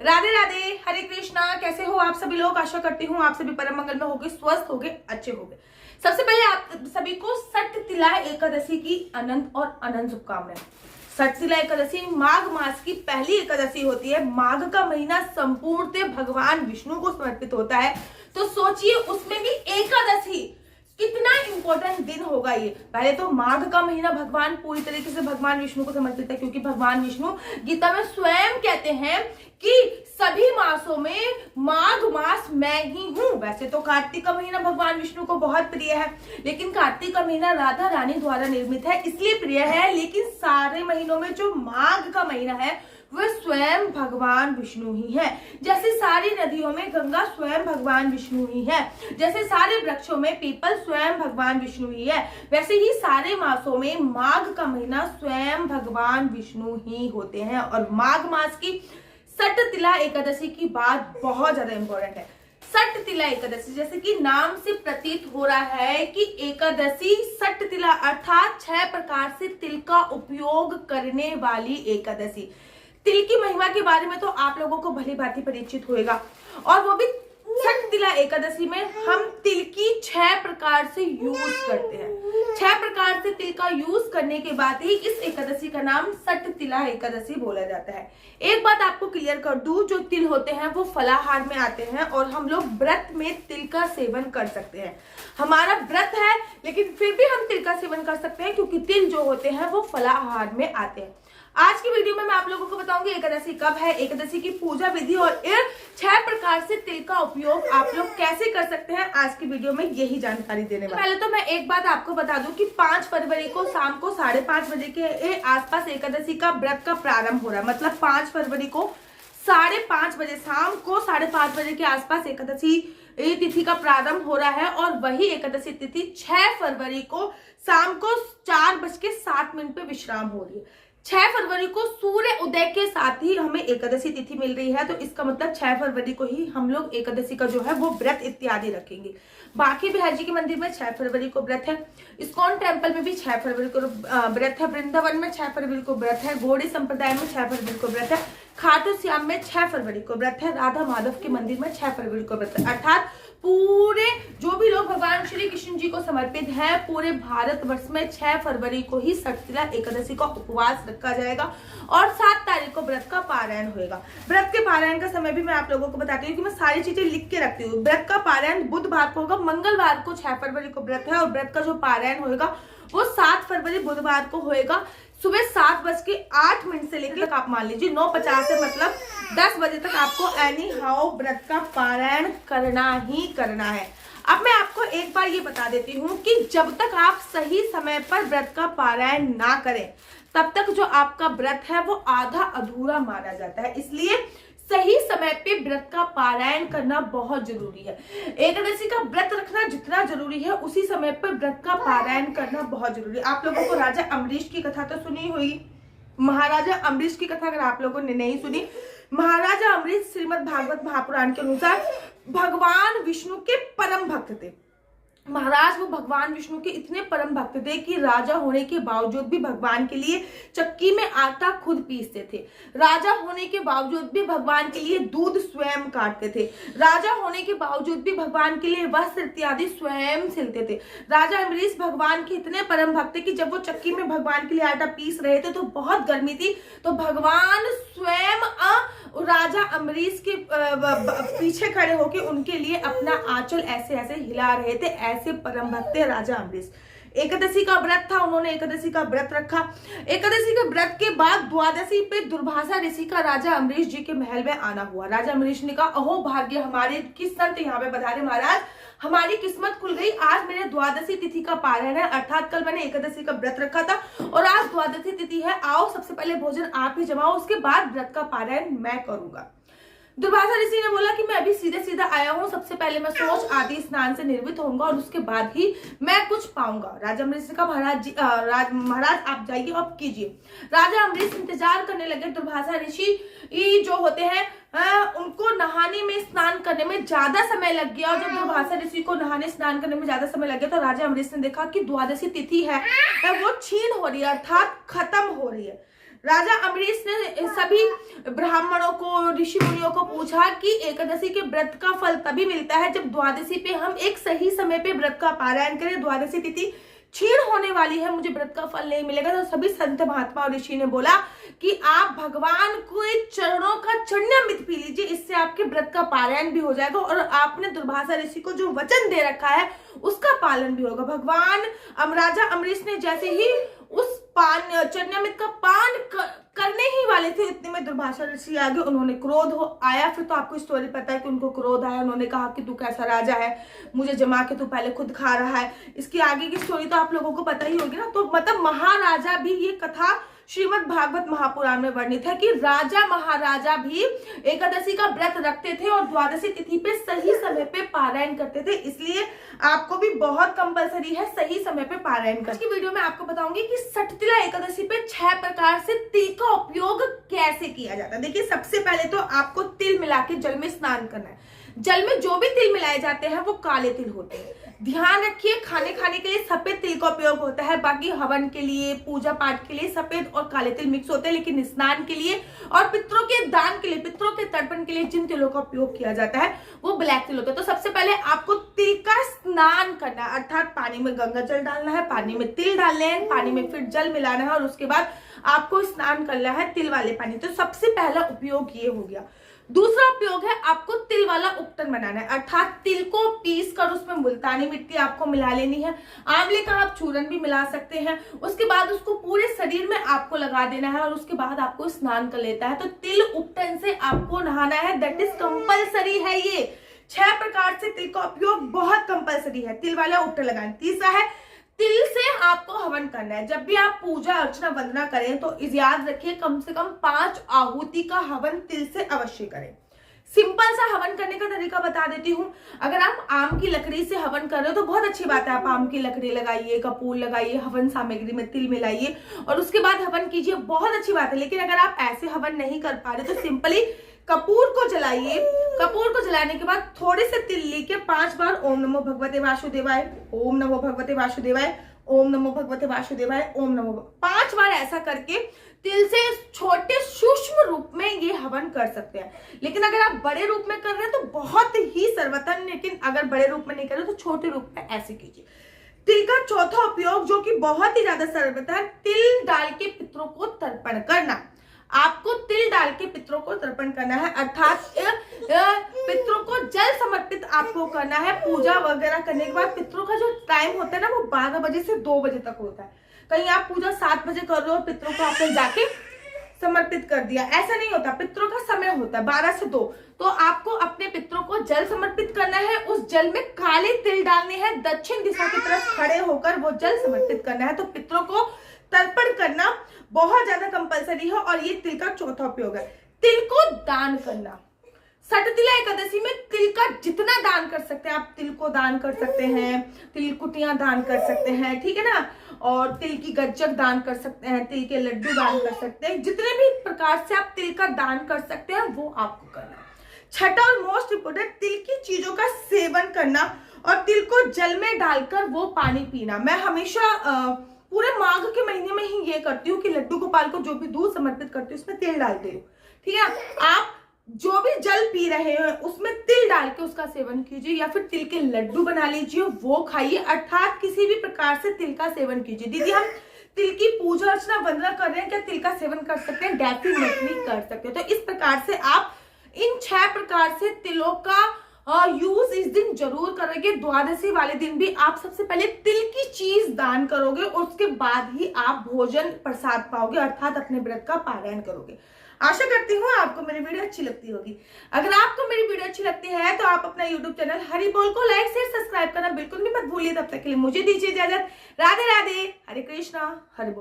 राधे राधे, हरे कृष्णा। कैसे हो आप सभी लोग? आशा करती हूँ आप सभी परम मंगल में होगे, स्वस्थ होगे, अच्छे होगे। सबसे पहले आप सभी को सट तिला एकादशी की अनंत और अनंत शुभकामनाएं। सट तिला एकादशी माघ मास की पहली एकादशी होती है। माघ का महीना संपूर्णतः भगवान विष्णु को समर्पित होता है, तो सोचिए उसमें भी एकादशी कितना इंपॉर्टेंट दिन होगा ये। पहले तो माघ का महीना भगवान पूरी तरीके से भगवान विष्णु को समर्पित है, क्योंकि भगवान विष्णु गीता में स्वयं कहते हैं कि सभी मासों में माघ मास मैं ही हूँ। वैसे तो कार्तिक का महीना भगवान विष्णु को बहुत प्रिय है, लेकिन कार्तिक का महीना राधा रानी द्वारा निर्मित है इसलिए प्रिय है। लेकिन सारे महीनों में जो माघ का महीना है वह स्वयं भगवान विष्णु ही है। जैसे सारी नदियों में गंगा स्वयं भगवान विष्णु ही है, जैसे सारे वृक्षों में पीपल स्वयं भगवान विष्णु ही है, वैसे ही सारे मासों में माघ का महीना स्वयं भगवान विष्णु ही होते हैं। और माघ मास की सट तिला एकादशी की बात बहुत ज्यादा इंपॉर्टेंट है। सट तिला एकादशी, जैसे कि नाम से प्रतीत हो रहा है कि एकादशी सट तिला अर्थात 6 प्रकार से तिल का उपयोग करने वाली एकादशी। तिल की महिमा के बारे में तो आप लोगों को भली भांति परिचित होगा, और वो भी सट तिला एकादशी में हम तिल की 6 प्रकार से यूज करते हैं। 6 प्रकार से तिल का यूज करने के बाद ही इस एकादशी का नाम सट तिला एकादशी बोला जाता है। एक बात आपको क्लियर कर दूं, जो तिल होते हैं वो फलाहार में आते हैं और हम लोग व्रत में तिल का सेवन कर सकते हैं। हमारा व्रत है लेकिन फिर भी हम तिल का सेवन कर सकते हैं, क्योंकि तिल जो होते हैं वो फलाहार में आते हैं। आज की वीडियो में मैं आप लोगों को बताऊंगी एकादशी कब है, एकादशी की पूजा विधि और 6 प्रकार से तिल का उपयोग आप लोग कैसे कर सकते हैं। आज की वीडियो में यही जानकारी देने वाली। पहले तो मैं एक बात आपको बता दूं कि 5 फरवरी को शाम को 5:30 बजे के आसपास एकादशी का व्रत का प्रारंभ हो रहा है। मतलब 5 फरवरी को 5:30 बजे, शाम को 5:30 बजे के आसपास एकादशी तिथि का प्रारंभ हो रहा है, और वही एकादशी तिथि 6 फरवरी को शाम को 4:07 पे विश्राम हो रही है। 6 फरवरी को सूर्य उदय के साथ ही हमें एकादशी तिथि मिल रही है, तो इसका मतलब 6 फरवरी को ही हम लोग एकादशी का जो है वो व्रत इत्यादि रखेंगे। बाकी बिहार जी के मंदिर में 6 फरवरी को व्रत है, इस्कॉन टेम्पल में भी 6 फरवरी को व्रत है, वृंदावन में 6 फरवरी को व्रत है, गौड़ी संप्रदाय में 6 फरवरी को व्रत है, खाटू श्याम में 6 फरवरी को व्रत है, राधा माधव के मंदिर में 6 फरवरी को व्रत है। अर्थात पूरे जो भी लोग भगवान श्री कृष्ण जी को समर्पित है, पूरे भारत वर्ष में 6 फरवरी को ही सट तिला एकादशी का उपवास रखा जाएगा और 7 तारीख को व्रत का पारायण होगा। व्रत के पारायण का समय भी मैं आप लोगों को बताती हूँ कि मैं सारी चीजें लिख के रखती हूँ। व्रत का पारायण बुधवार को होगा, मंगलवार को 6 फरवरी को व्रत है, और व्रत का जो पारायण होगा वो 7 फरवरी बुधवार को होएगा। सुबह 7:08 से लेकर आप मान लीजिए 9:50 से मतलब 10 बजे तक आपको एनी हाउ व्रत का पारायण करना ही करना है। अब मैं आपको एक बार ये बता देती हूँ कि जब तक आप सही समय पर व्रत का पारायण ना करें तब तक जो आपका व्रत है वो आधा अधूरा माना जाता है। इसलिए सही समय पे व्रत का पारायण करना बहुत जरूरी है। एकादशी का व्रत रखना जितना जरूरी है उसी समय पर व्रत का पारायण करना बहुत जरूरी है। आप लोगों को राजा अम्बरीश की कथा तो सुनी हुई, महाराजा अम्बरीश की कथा अगर आप लोगों ने नहीं सुनी, महाराजा अम्बरीश श्रीमद् भागवत महापुराण के अनुसार भगवान विष्णु के परम भक्त थे। महाराज वो भगवान विष्णु के इतने परम भक्त थे कि राजा होने के बावजूद भी भगवान के लिए चक्की में आटा खुद पीसते थे। राजा होने के बावजूद भी भगवान के लिए दूध स्वयं काटते थे। राजा होने के बावजूद भी भगवान के लिए वस्त्र इत्यादि स्वयं सिलते थे। राजा अम्बरीश भगवान के इतने परम भक्त थे कि जब वो चक्की में भगवान के लिए आटा पीस रहे थे तो बहुत गर्मी थी, तो भगवान स्वयं राजा अम्बरीश के पीछे खड़े होकर उनके लिए अपना आंचल ऐसे ऐसे हिला रहे थे। ऐसे परम भक्त थे राजा अम्बरीश। एकादशी का व्रत था, उन्होंने एकादशी का व्रत रखा। एकादशी के व्रत के बाद द्वादशी पे दुर्वासा ऋषि का राजा अम्बरीश जी के महल में आना हुआ। राजा अम्बरीश ने कहा, अहो भाग्य हमारे, किस संत यहाँ पे पधारे महाराज, हमारी किस्मत खुल गई। आज मेरे द्वादशी तिथि का पारायण है, अर्थात कल मैंने एकादशी का व्रत रखा था और आज द्वादशी तिथि है। आओ सबसे पहले भोजन आप ही जमाओ, उसके बाद व्रत का पारायण मैं करूंगा। दुर्वासा ऋषि ने बोला कि मैं अभी सीधे सीधा आया हूँ, सबसे पहले मैं सोच आदि स्नान से निर्मित होऊंगा और उसके बाद ही मैं कुछ पाऊंगा। राजा अम्बरीश ने कहा, महाराज आप जाइए, अब कीजिए। राजा अम्बरीश इंतजार करने लगे। दुर्वासा ऋषि जो होते हैं उनको नहाने में, स्नान करने में ज्यादा समय लग गया, और जब दुर्वासा ऋषि को नहाने स्नान करने में ज्यादा समय लग गया तो राजा अम्बरीश ने देखा कि द्वादशी तिथि है वो छीन हो रही है, अर्थात खत्म हो रही है। राजा अम्बरीश ने सभी ब्राह्मणों को, ऋषि मुनियों को पूछा कि एकादशी के व्रत का फल तभी मिलता है जब द्वादशी पे हम एक सही समय पे व्रत का पारायण करें। द्वादशी तिथि क्षीण होने वाली है, मुझे व्रत का फल नहीं मिलेगा। तो सभी संत महात्मा और ऋषि ने बोला कि आप भगवान के चरणों का चरणामृत पी लीजिए, इससे आपके व्रत का पारायण भी हो जाएगा और आपने दुर्वासा ऋषि को जो वचन दे रखा है उसका पालन भी होगा। भगवान राजा अम्बरीश ने जैसे ही उस चरणामृत का पान करने ही वाले थे, इतने में दुर्वासा ऋषि आ गए। उन्होंने क्रोध आया, फिर तो आपको स्टोरी पता है कि उनको क्रोध आया। उन्होंने कहा कि तू कैसा राजा है, मुझे जमा के तू पहले खुद खा रहा है। इसकी आगे की स्टोरी तो आप लोगों को पता ही होगी ना। तो मतलब महाराजा भी, ये कथा श्रीमद् भागवत महापुराण में वर्णित है कि राजा महाराजा भी एकादशी का व्रत रखते थे और द्वादशी तिथि पे सही समय पे पारायण करते थे। इसलिए आपको भी बहुत कंपलसरी है सही समय पे पारायण करना। आज की वीडियो में आपको बताऊंगी कि सठतिला एकादशी पे 6 प्रकार से तिल का उपयोग कैसे किया जाता है। देखिए, सबसे पहले तो आपको तिल मिला के जल में स्नान करना है। जल में जो भी तिल मिलाए जाते हैं वो काले तिल होते हैं। ध्यान रखिए, खाने के लिए सफेद तिल का उपयोग होता है, बाकी हवन के लिए, पूजा पाठ के लिए सफेद और काले तिल मिक्स होते हैं। लेकिन स्नान के लिए और पितरों के दान के लिए, पितरों के तर्पण के लिए जिन तिलों का उपयोग किया जाता है वो ब्लैक तिल होता है। तो सबसे पहले आपको तिल का स्नान करना है, अर्थात पानी में गंगा जल डालना है, पानी में तिल डालने हैं, पानी में फिर जल मिलाना है और उसके बाद आपको स्नान करना है तिल वाले पानी। तो सबसे पहला उपयोग ये हो गया। दूसरा उपयोग है आपको तिल वाला उपटन बनाना है, अर्थात तिल को पीस कर उसमें मुल्तानी मिट्टी आपको मिला लेनी है। आंवले का आप चूरन भी मिला सकते हैं। उसके बाद उसको पूरे शरीर में आपको लगा देना है और उसके बाद आपको स्नान कर लेता है। तो तिल उपटन से आपको नहाना है, दैट इज कंपलसरी है। ये 6 प्रकार से तिल का उपयोग बहुत कंपलसरी है, तिल वाला उपटन लगाना। तीसरा है तिल से आपको हवन करना है। जब भी आप पूजा अर्चना वंदना करें तो याद रखिए कम से कम 5 आहुति का हवन तिल से अवश्य करें। सिंपल सा हवन करने का तरीका बता देती हूँ। अगर आप आम की लकड़ी से हवन कर रहे हो तो बहुत अच्छी बात है, आप आम की लकड़ी लगाइए, कपूर लगाइए, हवन सामग्री में तिल मिलाइए और उसके बाद हवन कीजिए, बहुत अच्छी बात है। लेकिन अगर आप ऐसे हवन नहीं कर पा रहे तो सिंपली कपूर को जलाइए। कपूर को जलाने के बाद थोड़े से तिल लेके 5 बार ओम नमो भगवते वासुदेवाय, ओम नमो भगवते वासुदेवाय, ओम नमो भगवते वासुदेवाय, ओम नमो, 5 बार ऐसा करके तिल से छोटे सूक्ष्म रूप में ये हवन कर सकते हैं। लेकिन अगर आप बड़े रूप में कर रहे हैं तो बहुत ही सर्वोत्तम, लेकिन अगर बड़े रूप में नहीं कर रहे तो छोटे रूप में ऐसे कीजिए। तिल का चौथा उपयोग जो कि बहुत ही ज्यादा सर्वोत्तम है, तिल डाल के पितरों को तर्पण करना। आपको तिल डाल के पितरों को तर्पण करना है, अर्थात पितरों को जल समर्पित आपको करना है। पूजा वगैरह करने के बाद पितरों का जो टाइम होता है ना वो 12 बजे से 2 बजे तक होता है। कहीं आप पूजा 7 बजे कर रहे हो, पितरों को आपने जाके समर्पित कर दिया, ऐसा नहीं होता। पितरों का समय होता है 12 से 2। तो आपको अपने पितरों को जल समर्पित करना है, उस जल में काले तिल डालने हैं, दक्षिण दिशा की तरफ खड़े होकर वो जल समर्पित करना है। तो पितरों को तर्पण करना बहुत ज्यादा कंपलसरी है और ये तिल का चौथा उपयोग है। तिल को दान करना, सठतिला एकादशी में तिल का जितना दान कर सकते हैं आप तिल को दान कर सकते हैं, तिल कुटियां दान कर सकते हैं, ठीक है ना, और तिल की गज्जक दान कर सकते हैं, तिल के लड्डू दान कर सकते हैं। जितने भी प्रकार से आप तिल का दान कर सकते हैं वो आपको करना है। छठा और मोस्ट इंपोर्टेंट, तिल की चीजों का सेवन करना और तिल को जल में डालकर वो पानी पीना। मैं हमेशा पूरे माघ के महीने में ही ये करती हूँ कि लड्डू गोपाल को जो भी दूध समर्पित करती हूँ उसमें तिल डालती हूँ, ठीक है। आप जो भी जल पी रहे हैं उसमें तिल डाल के उसका सेवन कीजिए या फिर तिल के लड्डू बना लीजिए वो खाइए, अर्थात किसी भी प्रकार से तिल का सेवन कीजिए। दीदी हम तिल की पूजा अर्चना वंदना कर रहे हैं, क्या तिल का सेवन कर सकते हैं? डेफिनेटली कर सकते हैं। तो इस प्रकार से आप इन 6 प्रकार से तिलों का यूज इस दिन जरूर करेंगे। द्वादशी वाले दिन भी आप सबसे पहले तिल की चीज दान करोगे और उसके बाद ही आप भोजन प्रसाद पाओगे, अर्थात अपने व्रत का पारायण करोगे। आशा करती हूँ आपको मेरी वीडियो अच्छी लगती होगी। अगर आपको मेरी वीडियो अच्छी लगती है तो आप अपना यूट्यूब चैनल हरि बोल को लाइक शेयर सब्सक्राइब करना बिल्कुल भी मत भूलिए। तब तक के लिए मुझे दीजिए इजाजत। राधे राधे, हरे कृष्णा, हरि बोल।